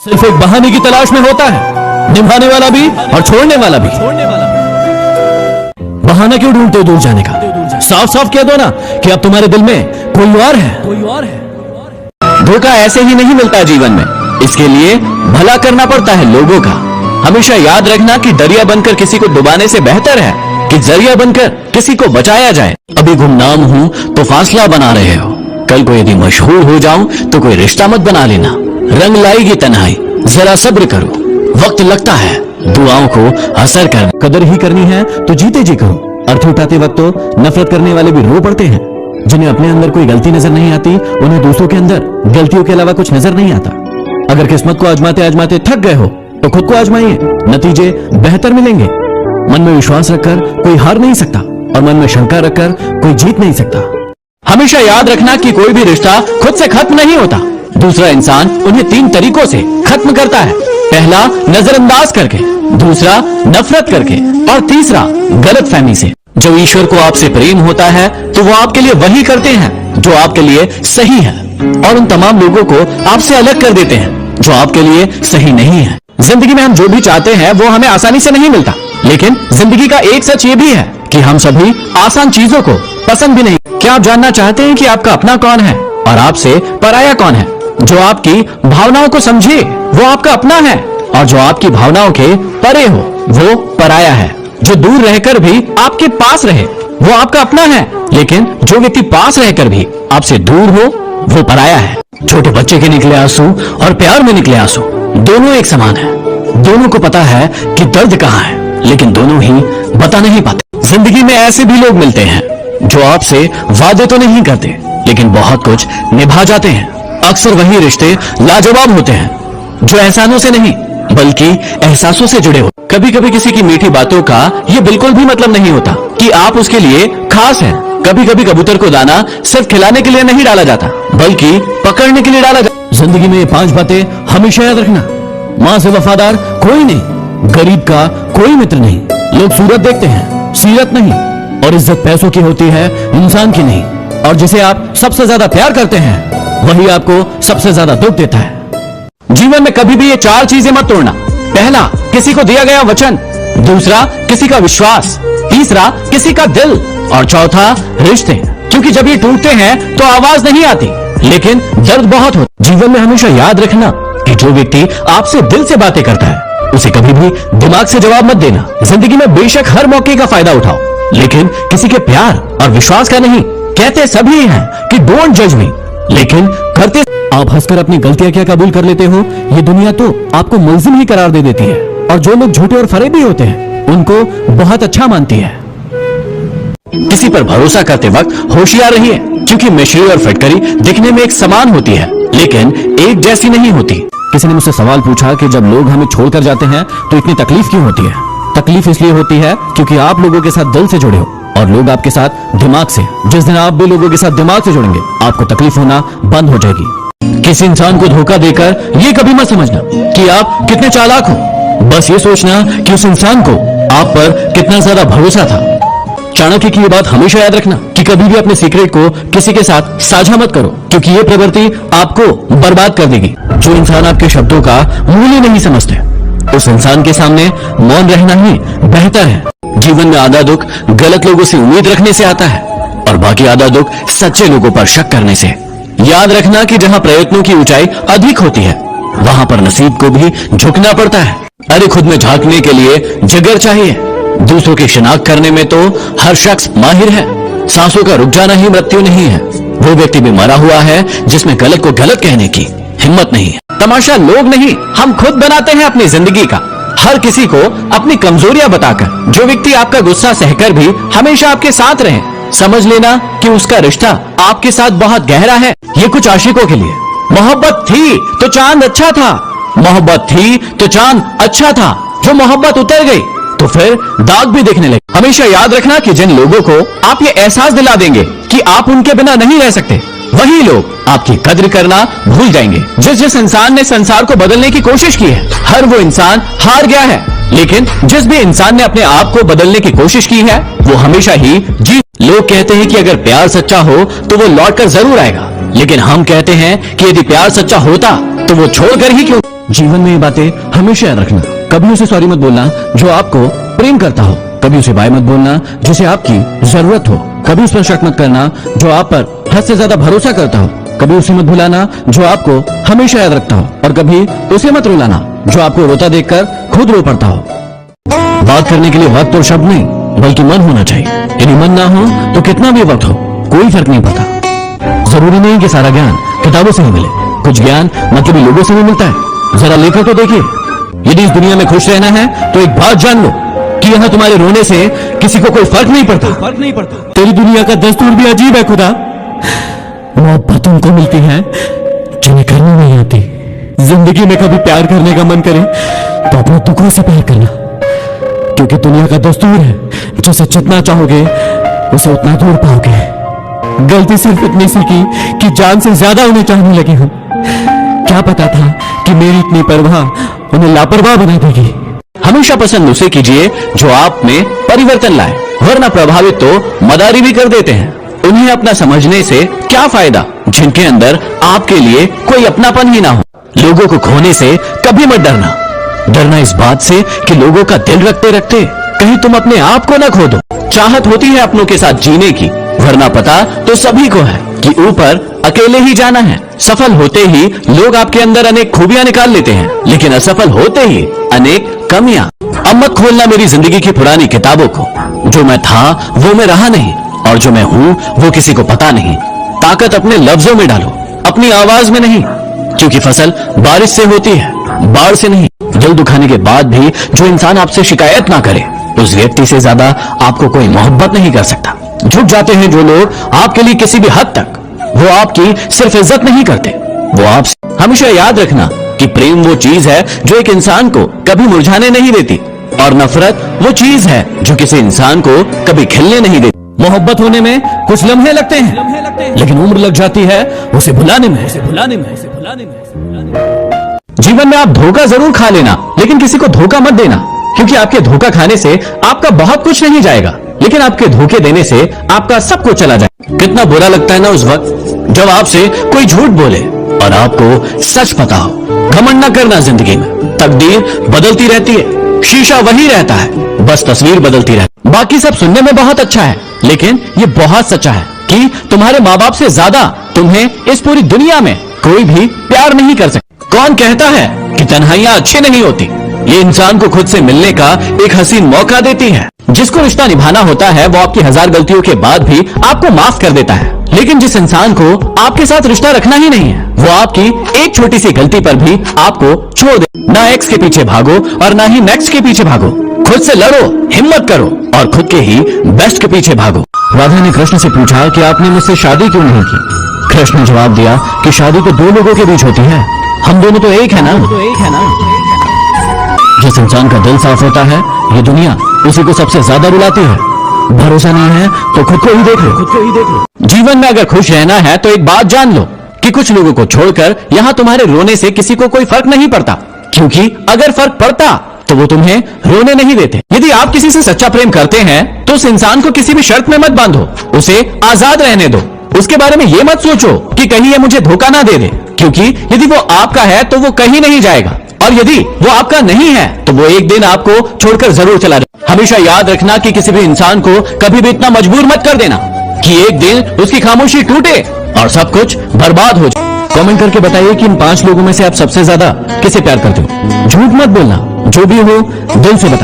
सिर्फ एक बहाने की तलाश में होता है, निभाने वाला भी और छोड़ने वाला भी। बहाना क्यों ढूंढते हो दूर जाने का? साफ साफ कह दो ना कि अब तुम्हारे दिल में कोई और है। धोखा ऐसे ही नहीं मिलता जीवन में, इसके लिए भला करना पड़ता है लोगों का। हमेशा याद रखना कि दरिया बनकर किसी को डुबाने से बेहतर है कि जरिया बनकर किसी को बचाया जाए। अभी गुमनाम हूं तो फासला बना रहे हो, कल को यदि मशहूर हो जाऊं तो कोई रिश्ता मत बना लेना। रंग लाएगी तन्हाई, जरा सब्र करो, वक्त लगता है दुआओं को असर कर। कदर ही करनी है तो जीते जी करो। अर्थ उठाते वक्त तो नफरत करने वाले भी रो पड़ते हैं। जिन्हें अपने अंदर कोई गलती नजर नहीं आती, उन्हें दूसरों के अंदर गलतियों के अलावा कुछ नजर नहीं आता। अगर किस्मत को आजमाते आजमाते थक गए हो तो खुद को आजमाइए, नतीजे बेहतर मिलेंगे। मन में विश्वास रखकर कोई हार नहीं सकता और मन में शंका रखकर कोई जीत नहीं सकता। हमेशा याद रखना कि कोई भी रिश्ता खुद से खत्म नहीं होता। दूसरा इंसान उन्हें 3 तरीकों से खत्म करता है। पहला नजरअंदाज करके, दूसरा नफरत करके और तीसरा गलतफहमी से। जो ईश्वर को आपसे प्रेम होता है तो वो आपके लिए वही करते हैं जो आपके लिए सही है, और उन तमाम लोगों को आपसे अलग कर देते हैं जो आपके लिए सही नहीं है। जिंदगी में हम जो भी चाहते हैं वो हमें आसानी से नहीं मिलता, लेकिन जिंदगी का एक सच ये भी है कि हम सभी आसान चीजों को पसंद भी नहीं। क्या आप जानना चाहते हैं कि आपका अपना कौन है और आपसे पराया कौन है? जो आपकी भावनाओं को समझे वो आपका अपना है, और जो आपकी भावनाओं के परे हो वो पराया है। जो दूर रहकर भी आपके पास रहे वो आपका अपना है, लेकिन जो व्यक्ति पास रहकर भी आपसे दूर हो वो पराया है। छोटे बच्चे के निकले आंसू और प्यार में निकले आंसू दोनों एक समान है। दोनों को पता है कि दर्द कहाँ है, लेकिन दोनों ही बता नहीं पाते। जिंदगी में ऐसे भी लोग मिलते हैं जो आपसे वादे तो नहीं करते, लेकिन बहुत कुछ निभा जाते हैं। अक्सर वही रिश्ते लाजवाब होते हैं जो एहसानों से नहीं बल्कि एहसासों से जुड़े हो। कभी कभी किसी की मीठी बातों का ये बिल्कुल भी मतलब नहीं होता कि आप उसके लिए खास हैं। कभी कभी कबूतर को दाना सिर्फ खिलाने के लिए नहीं डाला जाता, बल्कि पकड़ने के लिए डाला जाता। जिंदगी में 5 बातें हमेशा याद रखना। मां से वफादार कोई नहीं, गरीब का कोई मित्र नहीं, लोग सूरत देखते हैं सीरत नहीं, और इज्जत पैसों की होती है इंसान की नहीं, और जिसे आप सबसे ज्यादा प्यार करते हैं वही आपको सबसे ज्यादा दुख देता है। जीवन में कभी भी ये 4 चीजें मत तोड़ना। पहला, किसी को दिया गया वचन। दूसरा, किसी का विश्वास। तीसरा, किसी का दिल। और चौथा, रिश्ते। क्योंकि जब ये टूटते हैं तो आवाज नहीं आती, लेकिन दर्द बहुत होता। जीवन में हमेशा याद रखना कि जो व्यक्ति आपसे दिल से बातें करता है उसे कभी भी दिमाग से जवाब मत देना। जिंदगी में बेशक हर मौके का फायदा उठाओ, लेकिन किसी के प्यार और विश्वास का नहीं। कहते सभी हैं कि डोंट जज मी, लेकिन करते। आप हंसकर अपनी गलतियां क्या कबूल कर लेते हो, ये दुनिया तो आपको मुल्जिम ही करार दे देती है, और जो लोग झूठे और फरेबी होते हैं उनको बहुत अच्छा मानती है। किसी पर भरोसा करते वक्त होशियार रहिए, क्योंकि मिश्री और फटकरी दिखने में एक समान होती है लेकिन एक जैसी नहीं होती। किसी ने मुझसे सवाल पूछा कि जब लोग हमें छोड़कर जाते हैं तो इतनी तकलीफ क्यों होती है? तकलीफ इसलिए होती है क्योंकि आप लोगों के साथ दिल से जुड़े हो और लोग आपके साथ दिमाग से। जिस दिन आप भी लोगों के साथ दिमाग से जुड़ेंगे आपको तकलीफ होना बंद हो जाएगी। किसी इंसान को धोखा देकर ये कभी मत समझना कि आप कितने चालाक हो। बस ये सोचना कि उस इंसान को आप पर कितना ज्यादा भरोसा था। चाणक्य की ये बात हमेशा याद रखना कि कभी भी अपने सीक्रेट को किसी के साथ साझा मत करो, क्योंकि ये प्रवृत्ति आपको बर्बाद कर देगी। जो इंसान आपके शब्दों का मूल्य नहीं समझते उस इंसान के सामने मौन रहना ही बेहतर है। जीवन में आधा दुख गलत लोगों से उम्मीद रखने से आता है और बाकी आधा दुख सच्चे लोगों पर शक करने से। याद रखना कि जहां प्रयत्नों की ऊंचाई अधिक होती है वहां पर नसीब को भी झुकना पड़ता है। अरे खुद में झांकने के लिए जिगर चाहिए, दूसरों की शिनाख्त करने में तो हर शख्स माहिर है। सांसों का रुक जाना ही मृत्यु नहीं है। वो व्यक्ति भी मरा हुआ है जिसमें गलत को गलत कहने की हिम्मत नहीं है। तमाशा लोग नहीं, हम खुद बनाते हैं अपनी जिंदगी का, हर किसी को अपनी कमजोरियां बताकर। जो व्यक्ति आपका गुस्सा सहकर भी हमेशा आपके साथ रहे, समझ लेना कि उसका रिश्ता आपके साथ बहुत गहरा है। ये कुछ आशिकों के लिए। मोहब्बत थी तो चांद अच्छा था, मोहब्बत थी तो चांद अच्छा था। जो मोहब्बत उतर गई तो फिर दाग भी दिखने लगे। हमेशा याद रखना कि जिन लोगों को आप ये एहसास दिला देंगे कि आप उनके बिना नहीं रह सकते, वही लोग आपकी कद्र करना भूल जाएंगे। जिस इंसान ने संसार को बदलने की कोशिश की है, हर वो इंसान हार गया है, लेकिन जिस भी इंसान ने अपने आप को बदलने की कोशिश की है वो हमेशा ही जीत। लोग कहते हैं कि अगर प्यार सच्चा हो तो वो लौटकर जरूर आएगा, लेकिन हम कहते हैं कि यदि प्यार सच्चा होता तो वो छोड़कर ही क्यों। जीवन में ये बातें हमेशा याद रखना। कभी उसे सॉरी मत बोलना जो आपको प्रेम करता हो, कभी उसे बाय मत बोलना जिसे आपकी जरूरत हो, कभी उस पर शक मत करना जो आप पर हद से ज्यादा भरोसा करता हो, कभी उसे मत भुलाना जो आपको हमेशा याद रखता हो, और कभी उसे मत रुलाना जो आपको रोता देखकर खुद रो पड़ता हो। बात करने के लिए वक्त और शब्द नहीं बल्कि मन होना चाहिए। यदि मन ना हो तो कितना भी वक्त हो कोई फर्क नहीं पड़ता। जरूरी नहीं कि सारा ज्ञान किताबों से ही मिले, कुछ ज्ञान मतलबी लोगों से भी मिलता है। जरा लेकर तो देखिए। यदि इस दुनिया में खुश रहना है तो एक बात जान लो कि यहाँ तुम्हारे रोने से किसी को कोई फर्क नहीं पड़ता। तेरी दुनिया का दस्तूर भी अजीब है खुदा। मोहब्बत उनको मिलती है जिन्हें करनी नहीं आती। जिंदगी में कभी प्यार करने का मन करे तो अपने दुखों से प्यार करना, क्योंकि दुनिया का दस्तूर है जिसे जितना चाहोगे उसे उतना दूर पाओगे। गलती सिर्फ इतनी सी की कि जान से ज्यादा उन्हें चाहने लगे हम। क्या पता था कि मेरी इतनी परवाह उन्हें लापरवाह बना देगी। हमेशा पसंद उसे कीजिए जो आप में परिवर्तन लाए, वरना प्रभावित तो मदारी भी कर देते हैं। उन्हें अपना समझने से क्या फायदा जिनके अंदर आपके लिए कोई अपनापन ही ना हो। लोगों को खोने से कभी मत डरना। डरना इस बात से कि लोगों का दिल रखते रखते कहीं तुम अपने आप को न खो दो। चाहत होती है अपनों के साथ जीने की, वरना पता तो सभी को है कि ऊपर अकेले ही जाना है। सफल होते ही लोग आपके अंदर अनेक खूबियां निकाल लेते हैं, लेकिन असफल होते ही अनेक कमियां। अब मत खोलना मेरी जिंदगी की पुरानी किताबों को। जो मैं था वो मैं रहा नहीं, और जो मैं हूं वो किसी को पता नहीं। ताकत अपने लफ्जों में डालो, अपनी आवाज में नहीं, क्योंकि फसल बारिश से होती है, बाढ़ से नहीं। दिल दुखाने के बाद भी जो इंसान आपसे शिकायत ना करे, उस व्यक्ति से ज्यादा आपको कोई मोहब्बत नहीं कर सकता। झुक जाते हैं जो लोग आपके लिए किसी भी हद तक, वो आपकी सिर्फ इज्जत नहीं करते, वो आपसे। हमेशा याद रखना कि प्रेम वो चीज है जो एक इंसान को कभी मुरझाने नहीं देती, और नफरत वो चीज है जो किसी इंसान को कभी खिलने नहीं देती। मोहब्बत होने में कुछ लम्हे लगते हैं, लेकिन उम्र लग जाती है उसे भुलाने में। जीवन में आप धोखा जरूर खा लेना, लेकिन किसी को धोखा मत देना, क्योंकि आपके धोखा खाने से आपका बहुत कुछ नहीं जाएगा, लेकिन आपके धोखे देने से आपका सब कुछ चला जाए। कितना बुरा लगता है ना उस वक्त जब आपसे कोई झूठ बोले और आपको सच पता हो। घमंड न करना जिंदगी में, तकदीर बदलती रहती है, शीशा वही रहता है, बस तस्वीर बदलती रहती। बाकी सब सुनने में बहुत अच्छा है, लेकिन ये बहुत सच्चा है कि तुम्हारे माँ बाप से ज्यादा तुम्हें इस पूरी दुनिया में कोई भी प्यार नहीं कर सकता। कौन कहता है कि तन्हाइयां अच्छी नहीं होती? ये इंसान को खुद से मिलने का एक हसीन मौका देती है। जिसको रिश्ता निभाना होता है वो आपकी 1000 गलतियों के बाद भी आपको माफ कर देता है, लेकिन जिस इंसान को आपके साथ रिश्ता रखना ही नहीं है, वो आपकी एक छोटी सी गलती पर भी आपको छोड़ दे। ना एक्स के पीछे भागो और ना ही नेक्स्ट के पीछे भागो। खुद से लड़ो, हिम्मत करो और खुद के ही बेस्ट के पीछे भागो। राधा ने कृष्ण से पूछा कि आपने मुझसे शादी क्यों नहीं की? कृष्ण ने जवाब दिया कि शादी तो दो लोगों के बीच होती है, हम दोनों तो एक है ना। जिस इंसान का दिल साफ होता है ये दुनिया उसी को सबसे ज्यादा रुलाती है। भरोसा नहीं है तो खुद को ही देख लो। जीवन में अगर खुश रहना है तो एक बात जान लो कि कुछ लोगों को छोड़कर यहाँ तुम्हारे रोने से किसी को कोई फर्क नहीं पड़ता, क्योंकि अगर फर्क पड़ता तो वो तुम्हें रोने नहीं देते। यदि आप किसी से सच्चा प्रेम करते हैं तो उस इंसान को किसी भी शर्त में मत बांधो, उसे आजाद रहने दो। उसके बारे में ये मत सोचो कि कहीं ये मुझे धोखा ना दे दे, क्योंकि यदि वो आपका है तो वो कहीं नहीं जाएगा, और यदि वो आपका नहीं है तो वो एक दिन आपको छोड़कर जरूर चला जाए। हमेशा याद रखना कि किसी भी इंसान को कभी भी इतना मजबूर मत कर देना कि एक दिन उसकी खामोशी टूटे और सब कुछ बर्बाद हो जाए। कमेंट करके बताइए कि इन 5 लोगों में से आप सबसे ज्यादा किसे प्यार करते हो। झूठ मत बोलना, जो भी हो दिल से बताइए।